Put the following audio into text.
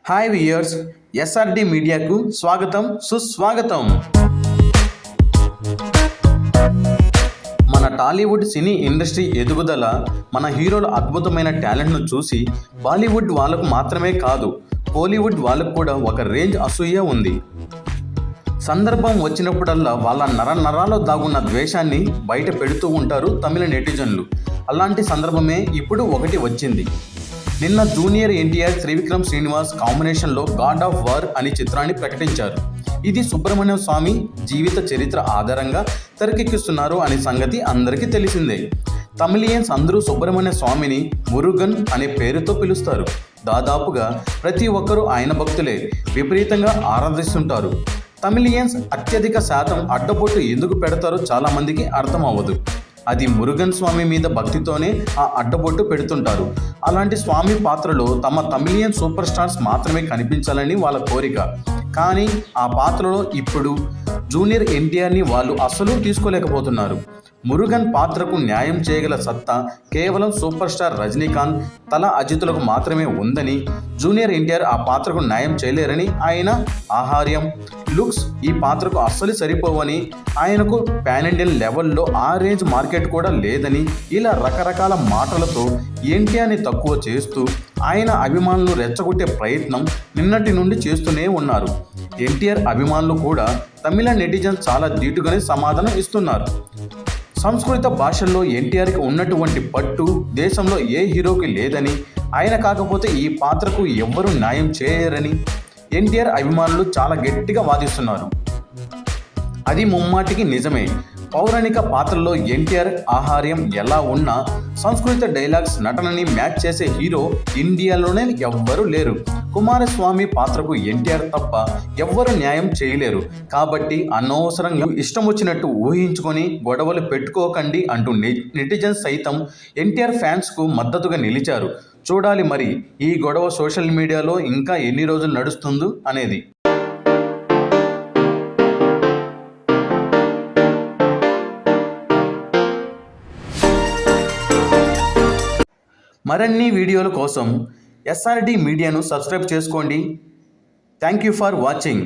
Hi viewers, SRD మీడియాకు స్వాగతం సుస్వాగతం. మన టాలీవుడ్ సినీ ఇండస్ట్రీ ఎదుగుదల, మన హీరోల అద్భుతమైన టాలెంట్ను చూసి బాలీవుడ్ వాళ్ళకు మాత్రమే కాదు, కోలీవుడ్ వాళ్ళకు కూడా ఒక రేంజ్ అసూయ ఉంది. సందర్భం వచ్చినప్పుడల్లా వాళ్ళ నరాల్లో దాగున్న ద్వేషాన్ని బయట పెడుతూ ఉంటారు తమిళ నెటిజన్లు. అలాంటి సందర్భమే ఇప్పుడు ఒకటి వచ్చింది. నిన్న జూనియర్ ఎన్టీఆర్, త్రివిక్రమ్ శ్రీనివాస్ కాంబినేషన్లో గాడ్ ఆఫ్ వార్ అనే చిత్రాన్ని ప్రకటించారు. ఇది సుబ్రహ్మణ్య స్వామి జీవిత చరిత్ర ఆధారంగా తెరకెక్కిస్తున్నారు అనే సంగతి అందరికీ తెలిసిందే. తమిళియన్స్ అందరూ సుబ్రహ్మణ్య స్వామిని మురుగన్ అనే పేరుతో పిలుస్తారు. దాదాపుగా ప్రతి ఒక్కరూ ఆయన భక్తులే, విపరీతంగా ఆరాధిస్తుంటారు. తమిళియన్స్ అత్యధిక శాతం అడ్డబొట్టు ఎందుకు పెడతారో చాలామందికి అర్థం అవ్వదు. అది మురుగన్ స్వామి మీద భక్తితోనే ఆ అడ్డబొట్టు పెడుతుంటారు. అలాంటి స్వామి పాత్రలో తమ తమిళియన్ సూపర్ స్టార్స్ మాత్రమే కనిపించాలని వాళ్ళ కోరిక. కానీ ఆ పాత్రలో ఇప్పుడు జూనియర్ ఎన్టీఆర్ని వాళ్ళు అస్సలు తీసుకోలేకపోతున్నారు. మురుగన్ పాత్రకు న్యాయం చేయగల సత్తా కేవలం సూపర్ స్టార్ రజనీకాంత్, తల అజితులకు మాత్రమే ఉందని, జూనియర్ ఎన్టీఆర్ ఆ పాత్రకు న్యాయం చేయలేరని, ఆయన ఆహార్యం, లుక్స్ ఈ పాత్రకు అస్సలు సరిపోవని, ఆయనకు పాన్ ఇండియన్ లెవెల్లో ఆ రేంజ్ మార్కెట్ కూడా లేదని, ఇలా రకరకాల మాటలతో ఎన్టీఆర్ని తక్కువ చేస్తూ ఆయన అభిమానులు రెచ్చగొట్టే ప్రయత్నం నిన్నటి నుండి చేస్తూనే ఉన్నారు. ఎన్టీఆర్ అభిమానులు కూడా తమిళ నెటిజన్స్ చాలా ధీటుగానే సమాధానం ఇస్తున్నారు. సంస్కృత భాషల్లో ఎన్టీఆర్కి ఉన్నటువంటి పట్టు దేశంలో ఏ హీరోకి లేదని, ఆయన కాకపోతే ఈ పాత్రకు ఎవ్వరూ న్యాయం చేయరని ఎన్టీఆర్ అభిమానులు చాలా గట్టిగా వాదిస్తున్నారు. అది ముమ్మాటికి నిజమే. పౌరాణిక పాత్రల్లో ఎన్టీఆర్ ఆహార్యం ఎలా ఉన్నా సంస్కృత డైలాగ్స్ నటనని మ్యాచ్ చేసే హీరో ఇండియాలోనే ఎవ్వరూ లేరు. కుమారస్వామి పాత్రకు ఎన్టీఆర్ తప్ప ఎవ్వరు న్యాయం చేయలేరు. కాబట్టి అనవసరంగా ఇష్టం వచ్చినట్టు ఊహించుకొని గొడవలు పెట్టుకోకండి అంటూ నెటిజన్స్ సైతం ఎన్టీఆర్ ఫ్యాన్స్కు మద్దతుగా నిలిచారు. చూడాలి మరి ఈ గొడవ సోషల్ మీడియాలో ఇంకా ఎన్ని రోజులు నడుస్తుందో అనేది. మరిన్ని వీడియోల కోసం ఎస్ఆర్డి మీడియాను సబ్స్క్రైబ్ చేసుకోండి. Thank you for watching.